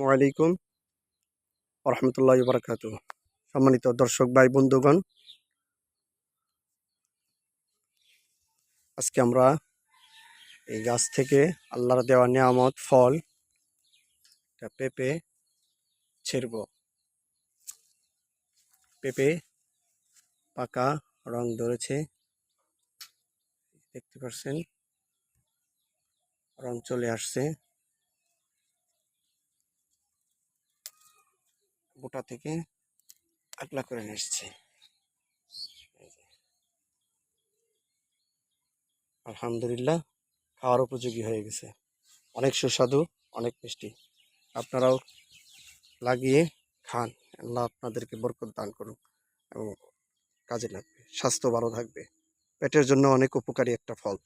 ওয়ালাইকুম রহমতুল্লাহ বারাকাতুহ। সম্মানিত দর্শক ভাই বন্ধুগণ, আজকে আমরা এই গাছ থেকে আল্লাহর দেওয়া নিয়ামত ফল পেঁপে ছিঁড়ব। পেঁপে পাকা রং ধরেছে, দেখতে পাচ্ছেন, রং চলে আসছে। বোটা থেকে আগলা করে নিয়ে এসছে। আলহামদুলিল্লাহ, খাওয়ার উপযোগী হয়ে গেছে। অনেক সুস্বাদু, অনেক মিষ্টি। আপনারাও লাগিয়ে খান। আল্লাহ আপনাদেরকে বরকত দান করুন এবং কাজে লাগবে, স্বাস্থ্য ভালো থাকবে। পেটের জন্য অনেক উপকারী একটা ফল।